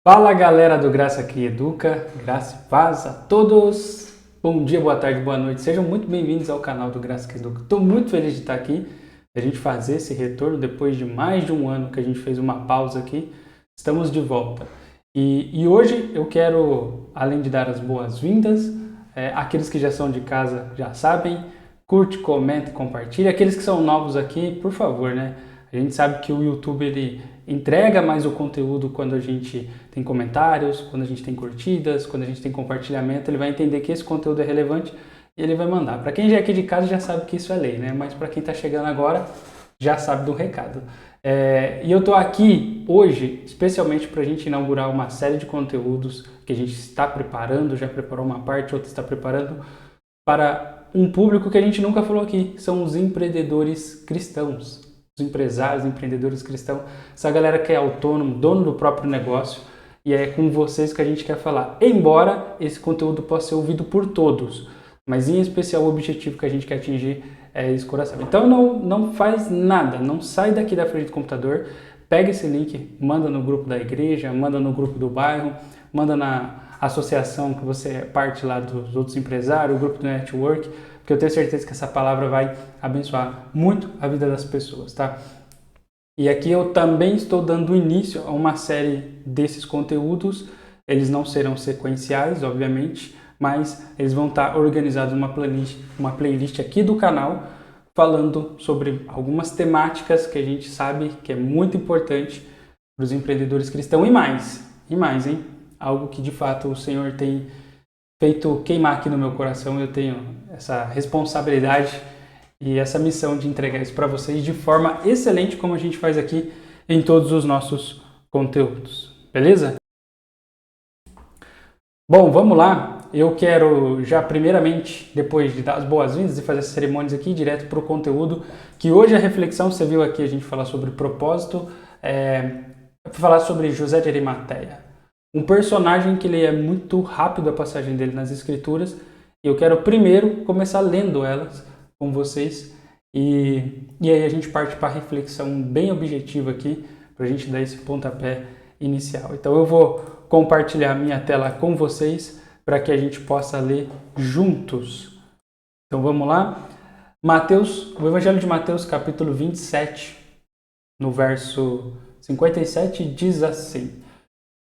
Fala galera do Graça que Educa, graça e paz a todos. Bom dia, boa tarde, boa noite. Sejam muito bem-vindos ao canal do Graça que Educa. Estou muito feliz de estar aqui, a gente fazer esse retorno depois de mais de um ano que a gente fez uma pausa aqui. Estamos de volta. E hoje eu quero, além de dar as boas-vindas, aqueles que já são de casa já sabem, curte, comenta, compartilha. Aqueles que são novos aqui, por favor, né? A gente sabe que o YouTube ele entrega mais o conteúdo quando a gente tem comentários, quando a gente tem curtidas, quando a gente tem compartilhamento. Ele vai entender que esse conteúdo é relevante e ele vai mandar. Para quem já é aqui de casa já sabe que isso é lei, né? Mas para quem está chegando agora já sabe do recado. E eu estou aqui hoje especialmente para a gente inaugurar uma série de conteúdos que a gente está preparando, já preparou uma parte, outra está preparando para um público que a gente nunca falou aqui, são os empreendedores cristãos. Os empresários, empreendedores cristãos, essa galera que é autônomo, dono do próprio negócio, e é com vocês que a gente quer falar. Embora esse conteúdo possa ser ouvido por todos, mas em especial o objetivo que a gente quer atingir é esse coração. Então não faz nada, não sai daqui da frente do computador, pega esse link, manda no grupo da igreja, manda no grupo do bairro, manda na associação que você é parte lá dos outros empresários, o grupo do network, porque eu tenho certeza que essa palavra vai abençoar muito a vida das pessoas, tá? E aqui eu também estou dando início a uma série desses conteúdos. Eles não serão sequenciais, obviamente, mas eles vão estar organizados numa playlist aqui do canal, falando sobre algumas temáticas que a gente sabe que é muito importante para os empreendedores cristãos e mais, hein? Algo que de fato o Senhor tem feito queimar aqui no meu coração. Eu tenho essa responsabilidade e essa missão de entregar isso para vocês de forma excelente, como a gente faz aqui em todos os nossos conteúdos. Beleza? Bom, vamos lá. Eu quero já primeiramente, depois de dar as boas-vindas e fazer essas cerimônias aqui, direto para o conteúdo, que hoje a reflexão, você viu aqui a gente falar sobre propósito, falar sobre José de Arimateia. Um personagem que ele é muito rápido a passagem dele nas escrituras, e eu quero primeiro começar lendo elas com vocês, e aí a gente parte para a reflexão bem objetiva aqui, para a gente dar esse pontapé inicial. Então eu vou compartilhar minha tela com vocês, para que a gente possa ler juntos. Então vamos lá. O Evangelho de Mateus, capítulo 27, no verso 57, diz assim: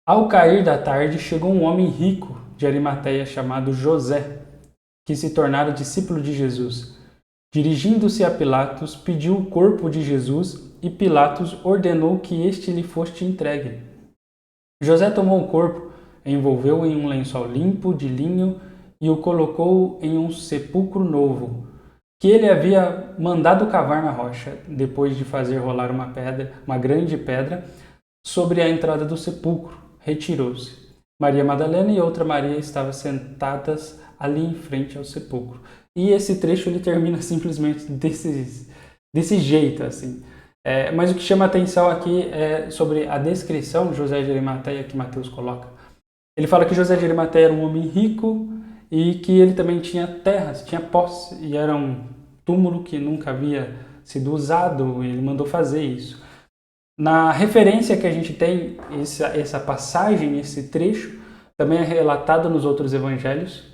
Ao cair da tarde, chegou um homem rico de Arimateia chamado José, que se tornara discípulo de Jesus. Dirigindo-se a Pilatos, pediu o corpo de Jesus e Pilatos ordenou que este lhe fosse entregue. José tomou o corpo, envolveu-o em um lençol limpo de linho e o colocou em um sepulcro novo, que ele havia mandado cavar na rocha, depois de fazer rolar uma grande pedra, sobre a entrada do sepulcro. Retirou-se. Maria Madalena e outra Maria estavam sentadas ali em frente ao sepulcro. E esse trecho ele termina simplesmente desse jeito, assim. Mas o que chama a atenção aqui é sobre a descrição de José de Arimateia que Mateus coloca. Ele fala que José de Arimateia era um homem rico e que ele também tinha terras, tinha posse, e era um túmulo que nunca havia sido usado, e ele mandou fazer isso. Na referência que a gente tem, essa passagem, esse trecho, também é relatado nos outros evangelhos,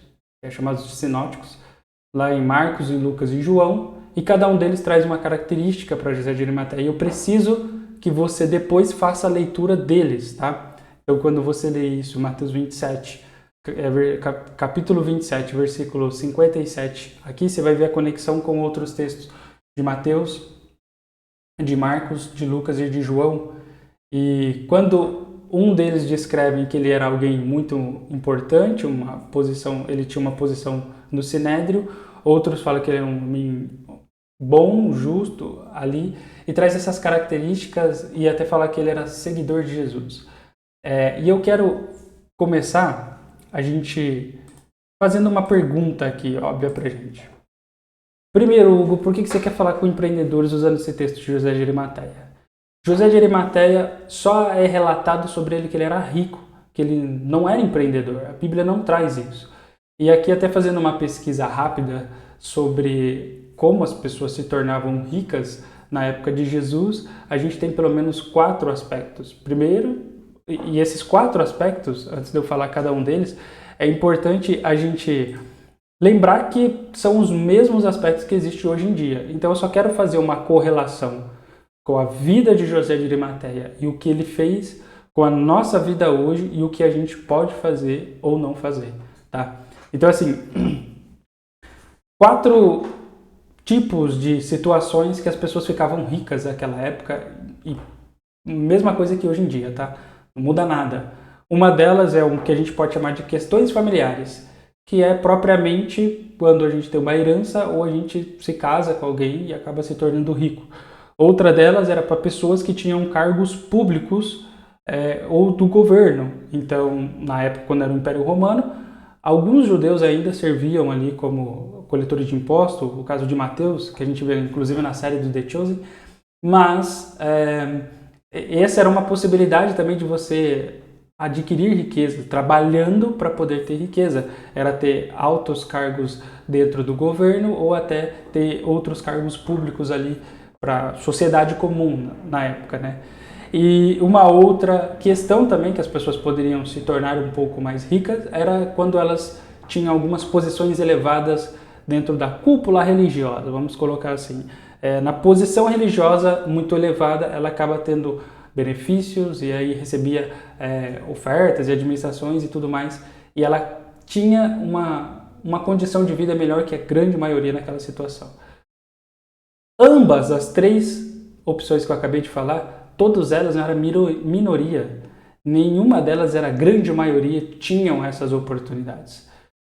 chamados de sinóticos, lá em Marcos, em Lucas e João, e cada um deles traz uma característica para José de Arimateia. E eu preciso que você depois faça a leitura deles, tá? Então, quando você lê isso, Mateus 27, capítulo 27, versículo 57, aqui você vai ver a conexão com outros textos de Mateus, de Marcos, de Lucas e de João. E quando um deles descreve que ele era alguém muito importante, ele tinha uma posição no Sinédrio, outros falam que ele era um homem bom, justo ali, e traz essas características e até fala que ele era seguidor de Jesus. E eu quero começar a gente fazendo uma pergunta aqui, óbvia pra gente. Primeiro, Hugo, por que você quer falar com empreendedores usando esse texto de José de Arimateia? José de Arimateia só é relatado sobre ele que ele era rico, que ele não era empreendedor. A Bíblia não traz isso. E aqui até fazendo uma pesquisa rápida sobre como as pessoas se tornavam ricas na época de Jesus, a gente tem pelo menos 4 aspectos. Primeiro, e esses 4 aspectos, antes de eu falar cada um deles, é importante a gente lembrar que são os mesmos aspectos que existem hoje em dia. Então eu só quero fazer uma correlação com a vida de José de Arimateia e o que ele fez com a nossa vida hoje e o que a gente pode fazer ou não fazer, tá? Então assim, 4 tipos de situações que as pessoas ficavam ricas naquela época e mesma coisa que hoje em dia, tá? Não muda nada. Uma delas é o que a gente pode chamar de questões familiares, que é propriamente quando a gente tem uma herança ou a gente se casa com alguém e acaba se tornando rico. Outra delas era para pessoas que tinham cargos públicos ou do governo. Então, na época, quando era o Império Romano, alguns judeus ainda serviam ali como coletores de impostos, o caso de Mateus, que a gente vê inclusive na série do The Chosen, mas essa era uma possibilidade também de você adquirir riqueza, trabalhando para poder ter riqueza. Era ter altos cargos dentro do governo ou até ter outros cargos públicos ali para a sociedade comum na época, né? E uma outra questão também que as pessoas poderiam se tornar um pouco mais ricas era quando elas tinham algumas posições elevadas dentro da cúpula religiosa, vamos colocar assim. Na posição religiosa muito elevada, ela acaba tendo benefícios e aí recebia ofertas e administrações e tudo mais, e ela tinha uma condição de vida melhor que a grande maioria naquela situação. Ambas as 3 opções que eu acabei de falar, todas elas eram minoria, nenhuma delas era a grande maioria, tinham essas oportunidades.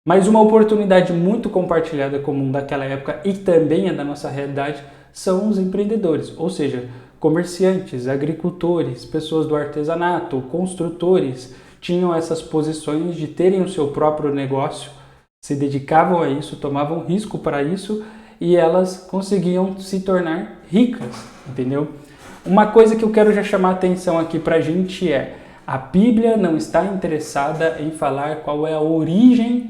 Mas uma oportunidade muito compartilhada comum daquela época e também é da nossa realidade são os empreendedores, ou seja, comerciantes, agricultores, pessoas do artesanato, construtores, tinham essas posições de terem o seu próprio negócio, se dedicavam a isso, tomavam risco para isso e elas conseguiam se tornar ricas, entendeu? Uma coisa que eu quero já chamar a atenção aqui para a gente a Bíblia não está interessada em falar qual a origem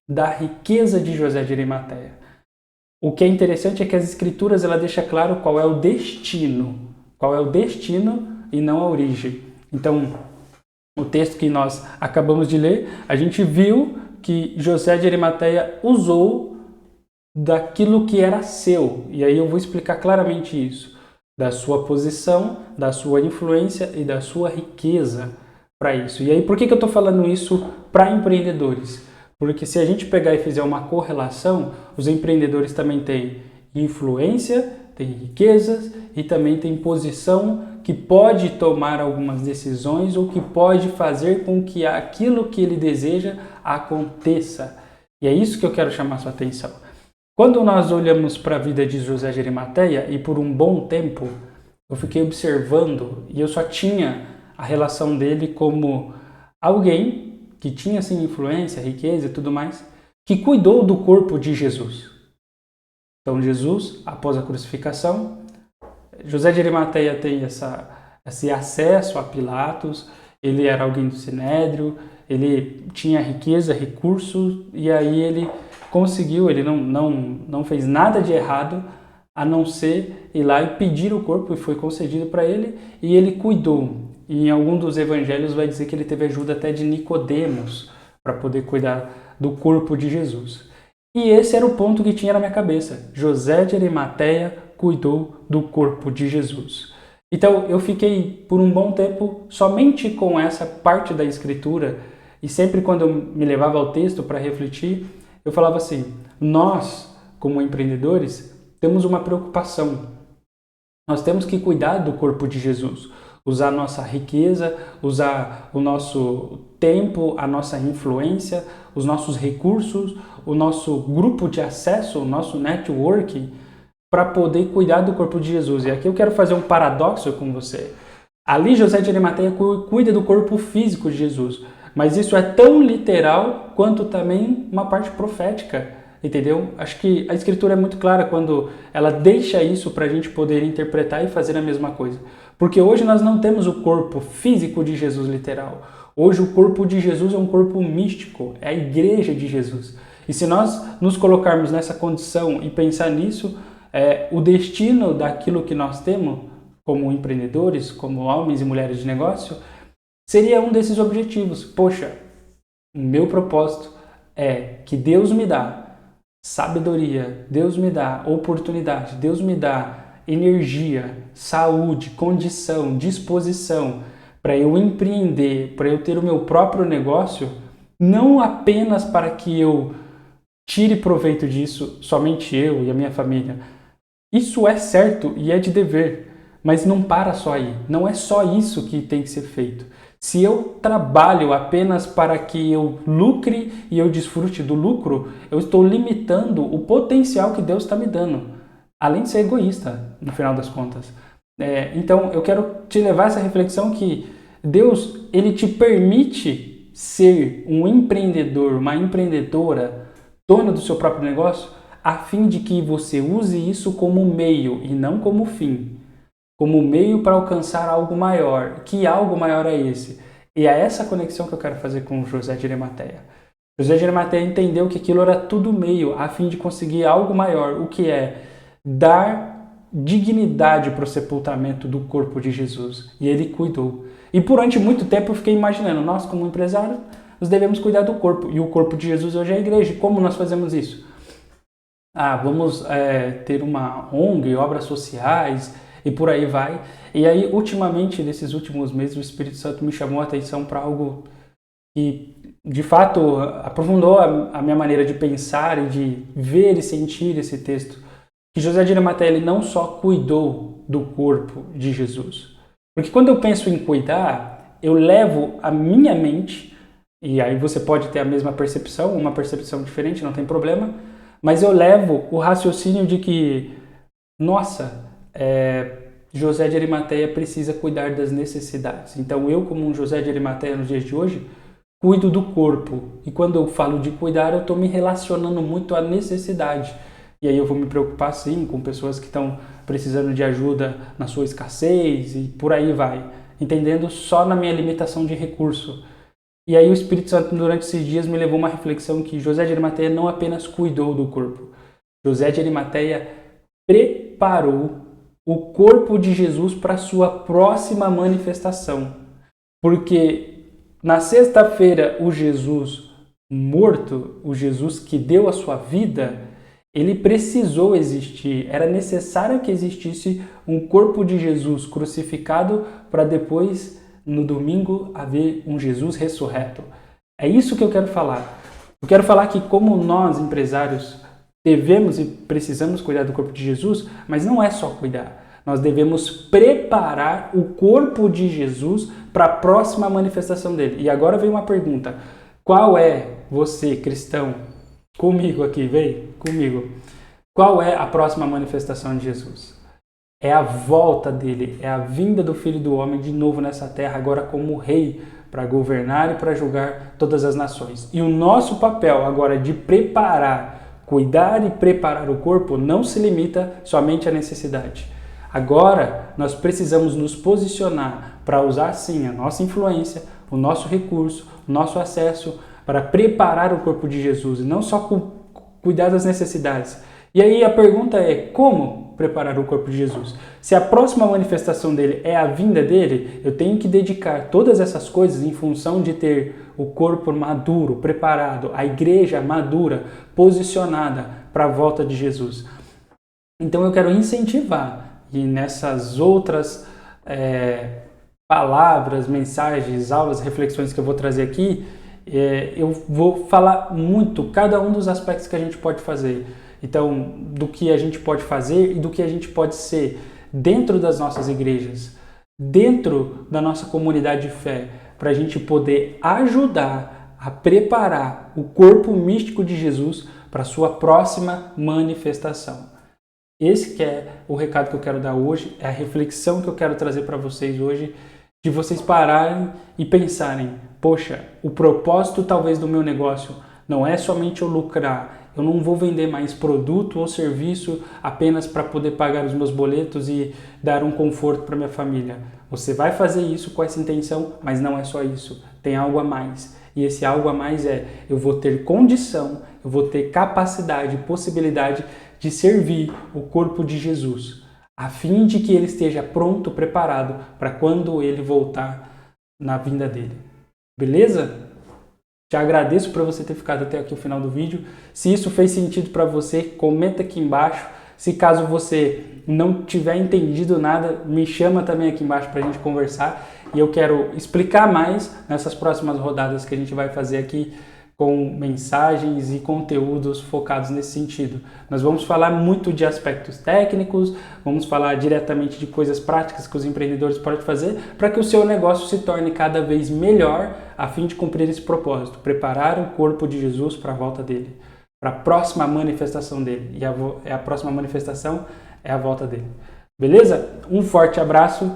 da riqueza de José de Arimateia. O que é interessante é que as escrituras ela deixa claro qual é o destino e não a origem. Então, o texto que nós acabamos de ler, a gente viu que José de Arimateia usou daquilo que era seu. E aí eu vou explicar claramente isso. Da sua posição, da sua influência e da sua riqueza para isso. E aí por que eu estou falando isso para empreendedores? Porque se a gente pegar e fizer uma correlação, os empreendedores também têm influência, têm riquezas e também têm posição que pode tomar algumas decisões ou que pode fazer com que aquilo que ele deseja aconteça. E é isso que eu quero chamar sua atenção. Quando nós olhamos para a vida de José de Arimateia, e por um bom tempo eu fiquei observando e eu só tinha a relação dele como alguém que tinha assim influência, riqueza e tudo mais, que cuidou do corpo de Jesus. Então Jesus, após a crucificação, José de Arimateia tem esse acesso a Pilatos, ele era alguém do Sinédrio, ele tinha riqueza, recursos, e aí ele conseguiu, ele não fez nada de errado, a não ser ir lá e pedir o corpo, e foi concedido para ele, e ele cuidou. E em algum dos evangelhos vai dizer que ele teve ajuda até de Nicodemos para poder cuidar do corpo de Jesus. E esse era o ponto que tinha na minha cabeça. José de Arimateia cuidou do corpo de Jesus. Então eu fiquei por um bom tempo somente com essa parte da escritura e sempre quando eu me levava ao texto para refletir, eu falava assim, nós como empreendedores temos uma preocupação. Nós temos que cuidar do corpo de Jesus. Usar a nossa riqueza, usar o nosso tempo, a nossa influência, os nossos recursos, o nosso grupo de acesso, o nosso networking, para poder cuidar do corpo de Jesus. E aqui eu quero fazer um paradoxo com você. Ali José de Arimateia cuida do corpo físico de Jesus, mas isso é tão literal quanto também uma parte profética, entendeu? Acho que a escritura é muito clara quando ela deixa isso para a gente poder interpretar e fazer a mesma coisa. Porque hoje nós não temos o corpo físico de Jesus literal. Hoje o corpo de Jesus é um corpo místico, é a igreja de Jesus. E se nós nos colocarmos nessa condição e pensar nisso, o destino daquilo que nós temos como empreendedores, como homens e mulheres de negócio, seria um desses objetivos. Poxa, o meu propósito é que Deus me dá sabedoria, Deus me dá oportunidade, Deus me dá energia, saúde, condição, disposição para eu empreender, para eu ter o meu próprio negócio, não apenas para que eu tire proveito disso, somente eu e a minha família. Isso é certo e é de dever, mas não para só aí. Não é só isso que tem que ser feito. Se eu trabalho apenas para que eu lucre e eu desfrute do lucro, eu estou limitando o potencial que Deus está me dando, além de ser egoísta, no final das contas. Então, eu quero te levar a essa reflexão que Deus, Ele te permite ser um empreendedor, uma empreendedora, dona do seu próprio negócio, a fim de que você use isso como meio e não como fim. Como meio para alcançar algo maior. Que algo maior é esse? E é essa conexão que eu quero fazer com José de Arimateia. José de Arimateia entendeu que aquilo era tudo meio, a fim de conseguir algo maior, o que é dar dignidade para o sepultamento do corpo de Jesus. E ele cuidou. E durante muito tempo eu fiquei imaginando, nós como empresários, nós devemos cuidar do corpo. E o corpo de Jesus hoje é a igreja. Como nós fazemos isso? Vamos ter uma ONG, obras sociais, e por aí vai. E aí, ultimamente, nesses últimos meses, o Espírito Santo me chamou a atenção para algo que, de fato, aprofundou a minha maneira de pensar e de ver e sentir esse texto. Que José de Arimateia, ele não só cuidou do corpo de Jesus. Porque quando eu penso em cuidar, eu levo a minha mente, e aí você pode ter a mesma percepção, uma percepção diferente, não tem problema, mas eu levo o raciocínio de que, nossa, José de Arimateia precisa cuidar das necessidades. Então eu, como um José de Arimateia nos dias de hoje, cuido do corpo. E quando eu falo de cuidar, eu estou me relacionando muito à necessidade. E aí eu vou me preocupar sim com pessoas que estão precisando de ajuda na sua escassez e por aí vai. Entendendo só na minha limitação de recurso. E aí o Espírito Santo durante esses dias me levou a uma reflexão que José de Arimateia não apenas cuidou do corpo. José de Arimateia preparou o corpo de Jesus para a sua próxima manifestação. Porque na sexta-feira, o Jesus morto, o Jesus que deu a sua vida, ele precisou existir. Era necessário que existisse um corpo de Jesus crucificado para depois, no domingo, haver um Jesus ressurreto. É isso que eu quero falar. Eu quero falar que como nós, empresários, devemos e precisamos cuidar do corpo de Jesus, mas não é só cuidar. Nós devemos preparar o corpo de Jesus para a próxima manifestação dele. E agora vem uma pergunta. Qual é, você, cristão, comigo aqui, vem comigo. Qual é a próxima manifestação de Jesus? É a volta dele, é a vinda do Filho do Homem de novo nessa terra, agora como rei, para governar e para julgar todas as nações. E o nosso papel agora de preparar, cuidar e preparar o corpo não se limita somente à necessidade. Agora, nós precisamos nos posicionar para usar, sim, a nossa influência, o nosso recurso, o nosso acesso para preparar o corpo de Jesus e não só cuidar das necessidades. E aí a pergunta é, como preparar o corpo de Jesus? Se a próxima manifestação dele é a vinda dele, eu tenho que dedicar todas essas coisas em função de ter o corpo maduro, preparado, a igreja madura, posicionada para a volta de Jesus. Então eu quero incentivar, e nessas outras palavras, mensagens, aulas, reflexões que eu vou trazer aqui, eu vou falar muito cada um dos aspectos que a gente pode fazer. Então, do que a gente pode fazer e do que a gente pode ser dentro das nossas igrejas, dentro da nossa comunidade de fé, para a gente poder ajudar a preparar o corpo místico de Jesus para a sua próxima manifestação. Esse que é o recado que eu quero dar hoje, é a reflexão que eu quero trazer para vocês hoje, de vocês pararem e pensarem, poxa, o propósito talvez do meu negócio não é somente eu lucrar, eu não vou vender mais produto ou serviço apenas para poder pagar os meus boletos e dar um conforto para minha família. Você vai fazer isso com essa intenção, mas não é só isso, tem algo a mais. E esse algo a mais eu vou ter condição, eu vou ter capacidade, possibilidade de servir o corpo de Jesus. a fim de que ele esteja pronto, preparado para quando ele voltar na vinda dele. Beleza? Te agradeço por você ter ficado até aqui o final do vídeo. Se isso fez sentido para você, comenta aqui embaixo. Se caso você não tiver entendido nada, me chama também aqui embaixo para a gente conversar. E eu quero explicar mais nessas próximas rodadas que a gente vai fazer aqui com mensagens e conteúdos focados nesse sentido. Nós vamos falar muito de aspectos técnicos, vamos falar diretamente de coisas práticas que os empreendedores podem fazer para que o seu negócio se torne cada vez melhor a fim de cumprir esse propósito, preparar o corpo de Jesus para a volta dele, para a próxima manifestação dele. E a próxima manifestação é a volta dele. Beleza? Um forte abraço,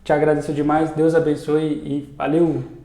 te agradeço demais, Deus abençoe e valeu!